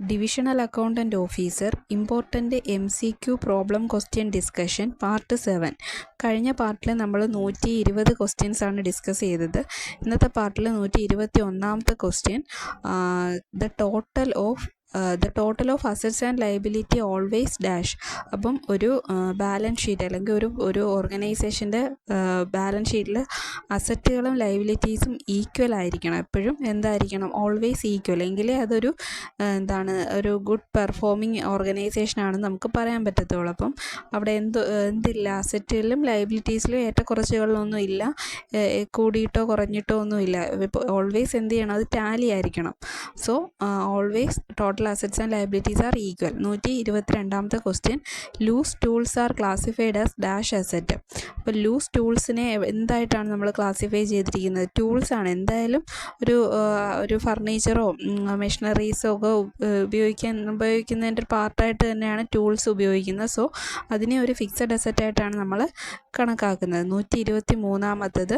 Divisional accountant officer important MCQ problem question discussion part 7. കഴിഞ്ഞ പാർട്ടിൽ നമ്മൾ 120 ക്വസ്റ്റ്യൻസ് ആണ് ഡിസ്കസ് ചെയ്തത്. ഇന്നത്തെ പാർട്ടിൽ 121ാമത്തെ question the total of assets and liability always dash. അപ്പം ഒരു ബാലൻസ് ഷീറ്റ് അല്ലെങ്കിൽ ഒരു ഓർഗനൈസേഷൻ്റെ ബാലൻസ് ഷീറ്റിൽ അസറ്റുകളും ലയബിലിറ്റീസും ഈക്വൽ ആയിരിക്കണം. എപ്പോഴും എന്തായിരിക്കണം? Always equal. എങ്കിലേ അതൊരു ഒരു ഗുഡ് പെർഫോമിങ് ഓർഗനൈസേഷൻ ആണെന്ന് നമുക്ക് പറയാൻ പറ്റത്തുള്ളൂ. അപ്പം അവിടെ എന്തില്ല? അസറ്റിലും ലയബിലിറ്റീസിലും ഏറ്റക്കുറച്ചുകളൊന്നും ഇല്ല, കൂടിയിട്ടോ കുറഞ്ഞിട്ടോ ഒന്നുമില്ല. ഇപ്പോൾ ഓൾവേസ് എന്ത് ചെയ്യണം? അത് ടാലി ആയിരിക്കണം. So always total assets and liabilities are equal. 122ാമത്തെ question, loose tools are classified as dash asset. അപ്പോൾ ലൂസ് ടൂൾസിനെ എന്തായിട്ടാണ് നമ്മൾ ക്ലാസിഫൈ ചെയ്തിരിക്കുന്നത്? ടൂൾസ് ആണ്. എന്തായാലും ഒരു ഫർണിച്ചറോ മെഷീനറീസോ ഒക്കെ ഉപയോഗിക്കുന്നതിൻ്റെ ഒരു പാർട്ടായിട്ട് തന്നെയാണ് ടൂൾസ് ഉപയോഗിക്കുന്നത്. സോ അതിനെ ഒരു ഫിക്സഡ് അസറ്റായിട്ടാണ് നമ്മൾ കണക്കാക്കുന്നത്. 123ാമത്തത്,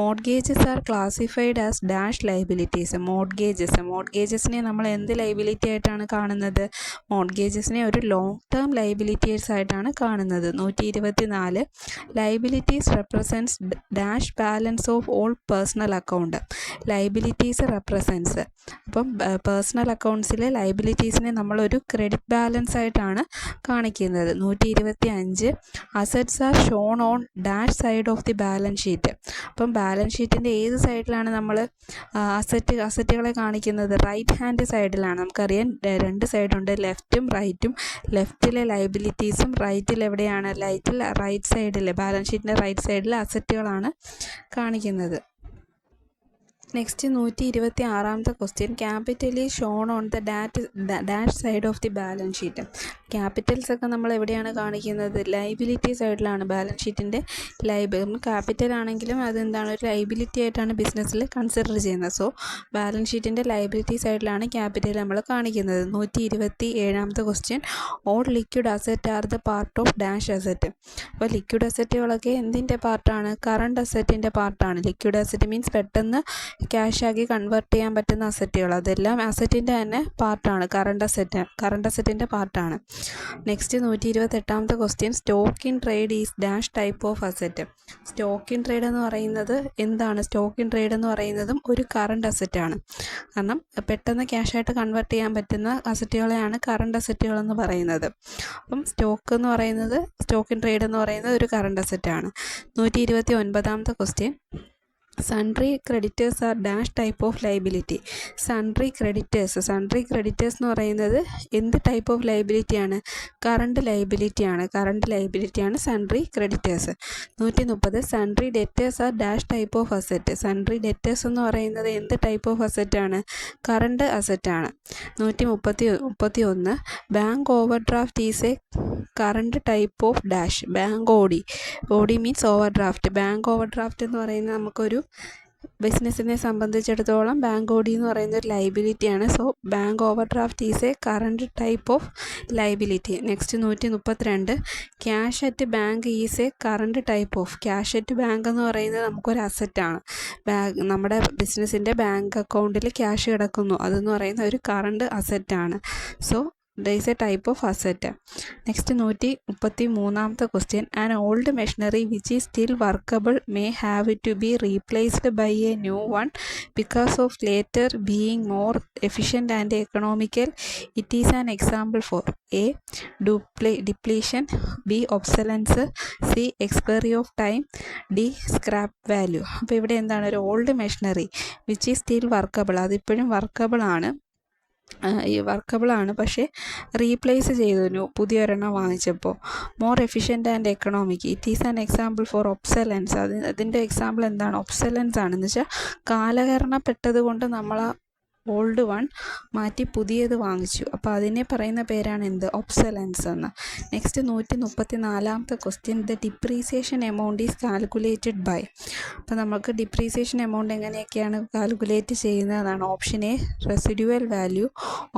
mortgages are classified as dash liabilities. മോർഗേജസിനെ നമ്മൾ എന്ത് ലയബിലിറ്റി ആയിട്ടാണ് കാണുന്നത്? മോർഗേജസിനെ ഒരു ലോങ് ടേം ലയബിലിറ്റീസ് ആയിട്ടാണ് കാണുന്നത്. 124, liabilities represents dash balance of all personal account. Liabilities represents, അപ്പം പേഴ്സണൽ അക്കൗണ്ട്സിലെ ലയബിലിറ്റീസിനെ നമ്മളൊരു ക്രെഡിറ്റ് ബാലൻസ് ആയിട്ടാണ് കാണിക്കുന്നത്. 125, assets are shown on dash side of the balance sheet. അപ്പം ബാലൻസ് ഷീറ്റിൻ്റെ ഏത് സൈഡിലാണ് നമ്മൾ അസറ്റുകളെ കാണിക്കുന്നത്? റൈറ്റ് ഹാൻഡ് സൈഡിലാണ്. നമുക്കറിയാം രണ്ട് സൈഡുണ്ട്, ലെഫ്റ്റും റൈറ്റും. ലെഫ്റ്റിലെ ലയബിലിറ്റീസും റൈറ്റിൽ എവിടെയാണ്? റൈറ്റ് സൈഡിൽ, ബാലൻസ് ഷീറ്റിൻ്റെ റൈറ്റ് സൈഡിൽ അസറ്റുകളാണ് കാണിക്കുന്നത്. നെക്സ്റ്റ് 126ാമത്തെ question, capital is shown on the dash side of the balance sheet. Capitals ഒക്കെ നമ്മൾ എവിടെയാണ് കാണിക്കുന്നത്? ലയബിലിറ്റി സൈഡിലാണ്. ബാലൻസ് ഷീറ്റിൻ്റെ ക്യാപിറ്റൽ ആണെങ്കിലും അതെന്താണ്? ഒരു ലയബിലിറ്റി ആയിട്ടാണ് ബിസിനസ്സിൽ കൺസിഡർ ചെയ്യുന്നത്. സോ ബാലൻസ് ഷീറ്റിൻ്റെ ലയബിലിറ്റി സൈഡിലാണ് ക്യാപിറ്റൽ നമ്മൾ കാണിക്കുന്നത്. 127ാമത്തെ question, all liquid asset are the part of dash asset. അപ്പോൾ ലിക്വിഡ് അസറ്റുകളൊക്കെ എന്തിൻ്റെ പാർട്ടാണ്? കറണ്ട് അസറ്റിൻ്റെ പാർട്ടാണ്. ലിക്വിഡ് അസറ്റ് മീൻസ് പെട്ടെന്ന് ക്യാഷാക്കി കൺവേർട്ട് ചെയ്യാൻ പറ്റുന്ന അസറ്റുകൾ, അതെല്ലാം അസറ്റിൻ്റെ തന്നെ പാർട്ടാണ്. കറണ്ട് അസറ്റിൻ്റെ പാർട്ടാണ്. നെക്സ്റ്റ് 128ാമത്തെ question, stock in trade is dash type of asset. Stock in trade എന്ന് പറയുന്നത് എന്താണ്? സ്റ്റോക്ക് ഇൻ ട്രേഡ് എന്ന് പറയുന്നതും ഒരു കറണ്ട് അസറ്റാണ്. കാരണം പെട്ടെന്ന് ക്യാഷായിട്ട് കൺവേർട്ട് ചെയ്യാൻ പറ്റുന്ന അസറ്റുകളെയാണ് കറണ്ട് അസറ്റുകൾ എന്ന് പറയുന്നത്. അപ്പം സ്റ്റോക്ക് ഇൻ ട്രേഡ് എന്ന് പറയുന്നത് ഒരു കറണ്ട് അസറ്റാണ്. 129ാമത്തെ question, sundry creditors are dash type of liability. Sundry creditors എന്ന് പറയുന്നത് എന്ത് ടൈപ്പ് ഓഫ് ലയബിലിറ്റിയാണ്? കറണ്ട് ലയബിലിറ്റിയാണ് sundry creditors. 130, sundry debtors are dash type of asset. Sundry debtors എന്ന് പറയുന്നത് എന്ത് ടൈപ്പ് ഓഫ് അസറ്റാണ്? കറണ്ട് അസറ്റാണ്. 131, bank overdraft is a current type of dash. Bank OD means overdraft. Bank overdraft എന്ന് പറയുന്നത് നമുക്കൊരു ബിസിനസ്സിനെ സംബന്ധിച്ചിടത്തോളം ബാങ്ക് ഓഡി എന്ന് പറയുന്ന ഒരു ലയബിലിറ്റിയാണ്. So bank overdraft is a current type of liability. Next 132, cash at bank is a current type of. Cash at bank എന്ന് പറയുന്നത് നമുക്കൊരു അസറ്റാണ്. നമ്മുടെ ബിസിനസ്സിൻ്റെ ബാങ്ക് അക്കൗണ്ടിൽ ക്യാഷ് കിടക്കുന്നു, അതെന്ന് പറയുന്ന ഒരു കറണ്ട് അസറ്റാണ്. So there is a type of asset. Next 133ാമത്തെ question, an old machinery which is still workable may have to be replaced by a new one because of later being more efficient and economical. It is an example for A, depletion, B, obsolescence, C, expiry of time, D, scrap value. അപ്പോൾ ഇവിടെ എന്താണ്? ഒരു old machinery which is still workable, അതിപ്പോഴും വർക്കബിളാണ്, പക്ഷേ replace ചെയ്തു പുതിയൊരെണ്ണം വാങ്ങിച്ചപ്പോൾ. More efficient and economic. It is an example for obsolescence. അതിൻ്റെ എക്സാമ്പിൾ എന്താണ്? ഒബ്സലൻസ് ആണെന്ന് വെച്ചാൽ കാലഹരണപ്പെട്ടത് കൊണ്ട് നമ്മൾ ഓൾഡ് വൺ മാറ്റി പുതിയത് വാങ്ങിച്ചു. അപ്പോൾ അതിനെ പറയുന്ന പേരാണ് എന്ത്? ഒബ്സലൻസ് എന്ന്. നെക്സ്റ്റ് 134ാമത്തെ question, the depreciation amount is calculated by. അപ്പോൾ നമുക്ക് ഡിപ്രീസിയേഷൻ എമൗണ്ട് എങ്ങനെയൊക്കെയാണ് കാൽക്കുലേറ്റ് ചെയ്യുന്നതാണ്? Option A, residual value.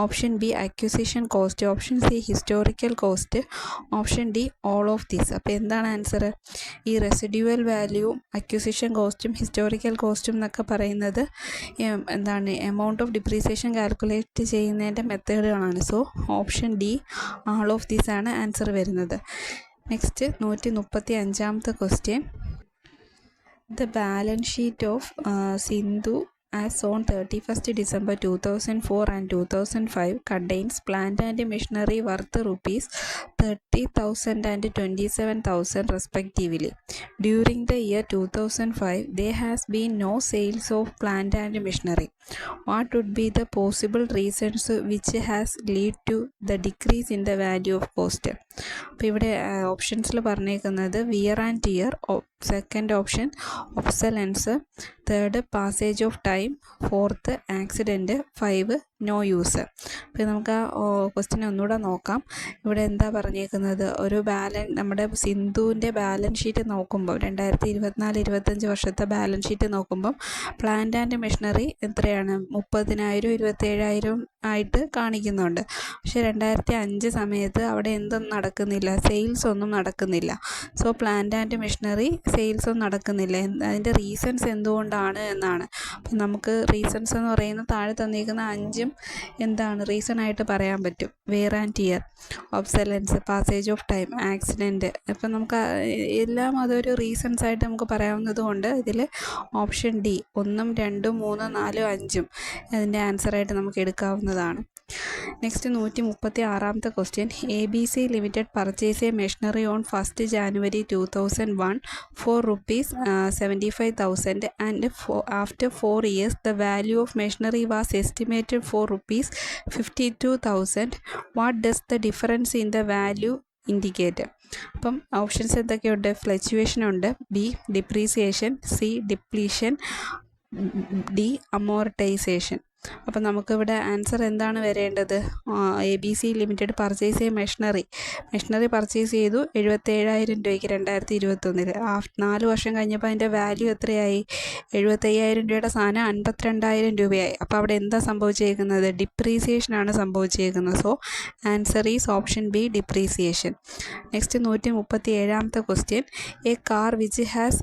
Option B, acquisition cost. Option C, historical cost. Option D, all of these. അപ്പോൾ എന്താണ് ആൻസർ? ഈ റെസിഡ്യുവൽ വാല്യൂ, അക്വിസിഷൻ കോസ്റ്റും historical കോസ്റ്റും എന്നൊക്കെ പറയുന്നത് എന്താണ്? എമൗണ്ട് ഓഫ് ഡിപ്രീസിയേഷൻ കാൽക്കുലേറ്റ് ചെയ്യുന്നതിൻ്റെ മെത്തേഡുകളാണ്. So option D all of these ആണ് ആൻസർ വരുന്നത്. നെക്സ്റ്റ് 135ാമത്തെ question. The balance sheet of Sindhu as on 31st December 2004 and 2005 contains plant and machinery worth rupees 30,000 and 27,000 respectively. During the year 2005, there has been no sales of plant and machinery. What would be the possible reasons which has lead to the decrease in the value of cost? അപ്പോൾ ഇവിടെ ഓപ്ഷൻസിൽ പറഞ്ഞേക്കുന്നത് wear and tear, second option obsolescence, third passage of time, fourth accident, 5 no use. അപ്പോൾ നമുക്ക് ആ question ഒന്നുകൂടെ നോക്കാം. ഇവിടെ എന്താ പറഞ്ഞേക്കുന്നത്, ഒരു നമ്മുടെ സിന്ധുവിൻ്റെ ബാലൻസ് ഷീറ്റ് നോക്കുമ്പോൾ 2024-25 വർഷത്തെ ബാലൻസ് ഷീറ്റ് നോക്കുമ്പം പ്ലാന്റ് ആൻഡ് മെഷീനറി എത്രയാണ് 30,000 27,000 ആയിട്ട് കാണിക്കുന്നുണ്ട്. പക്ഷേ 2005 സമയത്ത് അവിടെ എന്തൊന്നും നടക്കുന്നില്ല, സെയിൽസ് ഒന്നും നടക്കുന്നില്ല. So plant and machinery sales ഒന്നും നടക്കുന്നില്ല. അതിൻ്റെ റീസൺസ് എന്തുകൊണ്ടാണ് എന്നാണ്. അപ്പം നമുക്ക് റീസൺസ് എന്ന് പറയുന്നത് താഴെ തന്നിരിക്കുന്ന 5 എന്താണ് റീസൺ ആയിട്ട് പറയാൻ പറ്റും. Wear and tear, obsolescence, passage of time, accident. അപ്പം നമുക്ക് എല്ലാം അതൊരു റീസൺസ് ആയിട്ട് നമുക്ക് പറയാവുന്നത് കൊണ്ട് ഇതിൽ ഓപ്ഷൻ ഡി 1, 2, 3, 4, 5 അതിൻ്റെ ആൻസറായിട്ട് നമുക്ക് എടുക്കാവുന്നതാണ്. നെക്സ്റ്റ് 136ാമത്തെ question. ABC limited purchase a machinery on 1st January 2001 for rupees 75,000 and after 4 years the value of machinery was estimated for rupees 52,000. What does the difference in the value indicate? അപ്പം options എന്തൊക്കെയുണ്ട്? Fluctuation ഉണ്ട്, B depreciation, C depletion, D amortisation. അപ്പം നമുക്കിവിടെ answer എന്താണ് വരേണ്ടത്? ABC limited purchase ചെയ്യ machinery purchase ചെയ്തു 77,000 രൂപയ്ക്ക് 2021. 4 വർഷം കഴിഞ്ഞപ്പോൾ അതിൻ്റെ വാല്യൂ എത്രയായി? 75,000 രൂപയുടെ സാധനം 52,000 രൂപയായി. അപ്പോൾ അവിടെ എന്താ സംഭവിച്ചേക്കുന്നത്? ഡിപ്രീസിയേഷനാണ് സംഭവിച്ചേക്കുന്നത്. So answer is option B depreciation. Next 137ാമത്തെ question. A car which has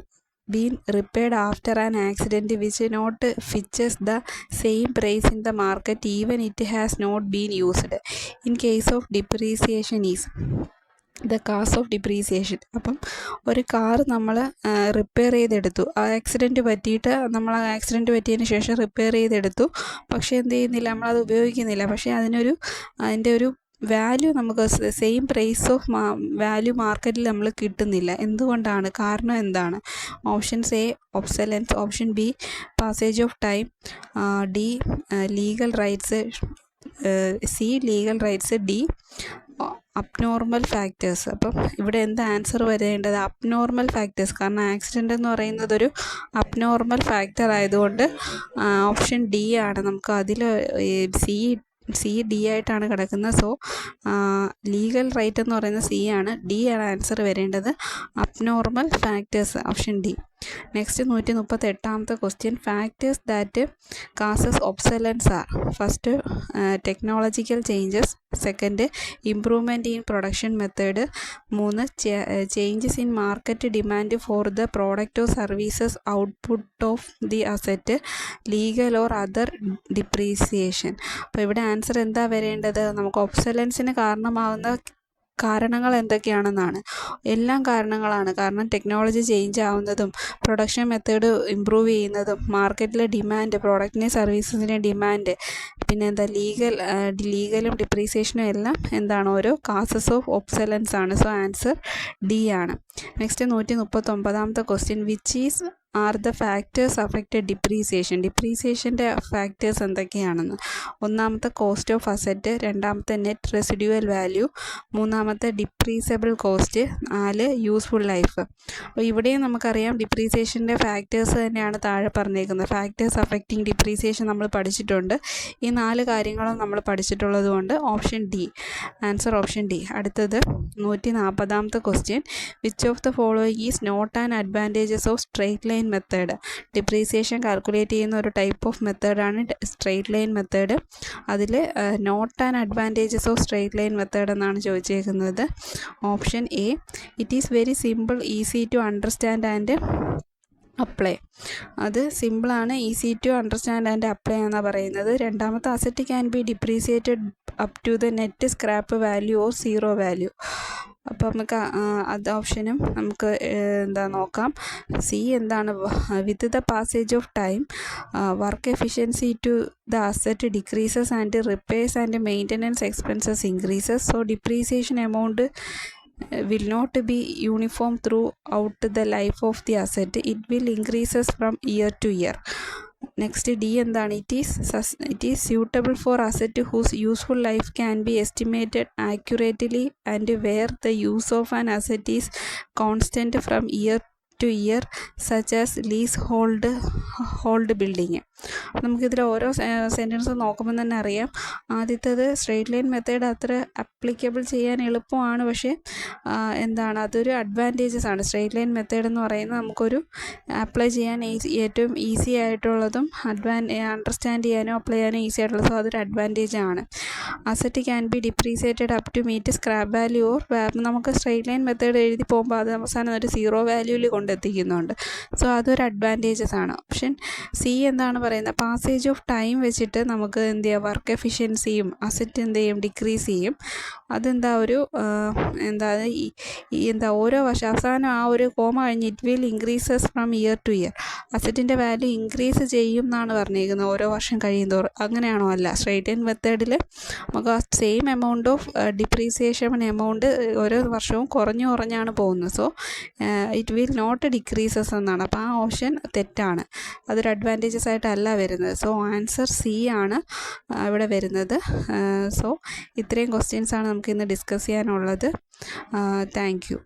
been repaired after an accident which not fetches the same price in the market even it has not been used. In case of depreciation is the cause of depreciation. അപ്പം ഒരു car നമ്മൾ repair ചെയ്തെടുത്തു, accident പറ്റിയിട്ട് നമ്മൾ accident പറ്റിയതിന് ശേഷം repair ചെയ്തെടുത്തു. പക്ഷേ എന്ത് ചെയ്യുന്നില്ല, നമ്മളത് ഉപയോഗിക്കുന്നില്ല. പക്ഷേ അതിൻ്റെ ഒരു വാല്യൂ നമുക്ക് സെയിം പ്രൈസ് ഓഫ് വാല്യൂ മാർക്കറ്റിൽ നമ്മൾ കിട്ടുന്നില്ല. എന്തുകൊണ്ടാണ്? കാരണം എന്താണ്? Options A obsolescence, option B passage of time, D legal rights, C legal rights, D abnormal factors. അപ്പം ഇവിടെ എന്താ ആൻസർ വരേണ്ടത്? Abnormal factors. കാരണം ആക്സിഡൻ്റ് എന്ന് പറയുന്നത് ഒരു അബ്നോർമൽ ഫാക്ടർ ആയതുകൊണ്ട് ഓപ്ഷൻ ഡി ആണ്. നമുക്ക് അതിൽ സി ഡി ആയിട്ടാണ് കിടക്കുന്നത്. സോ ലീഗൽ റൈറ്റ് എന്ന് പറയുന്നത് സി ആണ്. ഡി ആണ് ആൻസർ വരേണ്ടത്. Abnormal factors, option D. Next 138ാമത്തെ question. Factors that causes obsolescence are: first technological changes, second improvement in production method, 3 changes in market demand for the product or services output of the asset, legal or other depreciation. അപ്പോൾ ഇവിടെ answer എന്താ വരേണ്ടത്? നമുക്ക് ഒബ്സലൻസിന് കാരണമാവുന്ന കാരണങ്ങൾ എന്തൊക്കെയാണെന്നാണ്. എല്ലാം കാരണങ്ങളാണ്. കാരണം technology change ആവുന്നതും പ്രൊഡക്ഷൻ മെത്തേഡ് ഇമ്പ്രൂവ് ചെയ്യുന്നതും മാർക്കറ്റിലെ ഡിമാൻഡ്, പ്രോഡക്റ്റിനെ സർവീസസിൻ്റെ ഡിമാൻഡ്, പിന്നെ എന്താ ലീഗലും ഡിപ്രീസിയേഷനും എല്ലാം എന്താണ്? ഓരോ കാസസ് ഓഫ് ഒബ്സലൻസ് ആണ്. സോ ആൻസർ ഡി ആണ്. നെക്സ്റ്റ് 139ാമത്തെ question. Which is are the factors affected depreciation? ഡിപ്രീസിയേഷൻ്റെ ഫാക്ടേഴ്സ് എന്തൊക്കെയാണെന്ന്. ഒന്നാമത്തെ കോസ്റ്റ് ഓഫ് അസറ്റ്, രണ്ടാമത്തെ നെറ്റ് റെസിഡ്യൂവൽ വാല്യൂ, മൂന്നാമത്തെ ഡിപ്രീസബിൾ കോസ്റ്റ്, 4 യൂസ്ഫുൾ ലൈഫ്. അപ്പോൾ ഇവിടെയും നമുക്കറിയാം ഡിപ്രീസിയേഷൻ്റെ ഫാക്ടേഴ്സ് തന്നെയാണ് താഴെ പറഞ്ഞേക്കുന്നത്. ഫാക്ടേഴ്സ് അഫക്റ്റിംഗ് ഡിപ്രീസിയേഷൻ നമ്മൾ പഠിച്ചിട്ടുണ്ട്. ഈ 4 കാര്യങ്ങളും നമ്മൾ പഠിച്ചിട്ടുള്ളത് കൊണ്ട് option D, answer option D. അടുത്തത് 140ാമത്തെ question. Which of the following is not an advantages of straight line method? Depreciation calculate ചെയ്യുന്ന ഒരു ടൈപ്പ് ഓഫ് മെത്തേഡാണ് സ്ട്രെയിറ്റ് ലൈൻ മെത്തേഡ്. അതിൽ not and advantages of straight line method എന്നാണ് ചോദിച്ചേക്കുന്നത്. Option A, it is very simple, easy to understand and apply. അത് സിമ്പിളാണ്, easy to understand and apply എന്നാണ് പറയുന്നത്. രണ്ടാമത്തെ asset can be depreciated up to the net scrap value or zero value. അപ്പോൾ നമുക്ക് അത് ഓപ്ഷനും നമുക്ക് നോക്കാം. സി എന്താണ്, with the passage of time work efficiency to the asset decreases and repairs and maintenance expenses increases. So depreciation amount will not be uniform throughout the life of the asset. It will increases from year to year. Next D എന്താണ്, it is suitable for asset whose useful life can be estimated accurately and where the use of an asset is constant from year to year, such as leasehold building. നമുക്കിതിൽ ഓരോ sentence നോക്കുമ്പോൾ തന്നെ അറിയാം. ആദ്യത്തേത് straight line method അത്ര applicable ചെയ്യാൻ എളുപ്പമാണ്, പക്ഷേ അതൊരു അഡ്വാൻറ്റേജസ് ആണ്. സ്ട്രെയിറ്റ് ലൈൻ മെത്തേഡ് എന്ന് പറയുന്നത് നമുക്കൊരു അപ്ലൈ ചെയ്യാൻ ഏറ്റവും ഈസി ആയിട്ടുള്ളതും അണ്ടർസ്റ്റാൻഡ് ചെയ്യാനോ അപ്ലൈ ചെയ്യാനോ ഈസി ആയിട്ടുള്ളതും. സോ അതൊരു അഡ്വാൻറ്റേജ് ആണ്. Asset can be depreciated up to meet scrap value or നമുക്ക് സ്ട്രെയിറ്റ് ലൈൻ മെത്തേഡ് എഴുതി പോകുമ്പോൾ അത് അവസാനം ഒരു സീറോ വാല്യൂവിൽ കൊണ്ടെത്തിക്കുന്നുണ്ട്. സോ അതൊരു അഡ്വാൻറ്റേജസ് ആണ്. ഓപ്ഷൻ സി എന്താണ് പറയുന്നത്, പാസേജ് ഓഫ് ടൈം വെച്ചിട്ട് നമുക്ക് വർക്ക് എഫിഷ്യൻസിയും അസറ്റ് ഡിക്രീസ് ചെയ്യും. ഓരോ വർഷം അവസാനം ആ ഒരു കോമ കഴിഞ്ഞ് it will increases from year to year. അസറ്റിൻ്റെ വാല്യൂ ഇൻക്രീസ് ചെയ്യും എന്നാണ് പറഞ്ഞിരിക്കുന്നത് ഓരോ വർഷം കഴിയുന്തോറും. അങ്ങനെയാണോ? അല്ല. സ്ട്രെയിറ്റ് ലൈൻ മെത്തേഡിൽ നമുക്ക് ആ same amount of depreciation amount ഓരോ വർഷവും കുറഞ്ഞാണ് പോകുന്നത്. So it will not decreases എന്നാണ്. അപ്പോൾ ആ ഓപ്ഷൻ തെറ്റാണ്, അതൊരു അഡ്വാൻറ്റേജസ് ആയിട്ടല്ല വരുന്നത്. സോ ആൻസർ സി ആണ് ഇവിടെ വരുന്നത്. സോ ഇത്രയും ക്വസ്റ്റ്യൻസാണ് നമുക്ക് ഇന്ന് ഡിസ്കസ് ചെയ്യാനുള്ളത്. Thank you.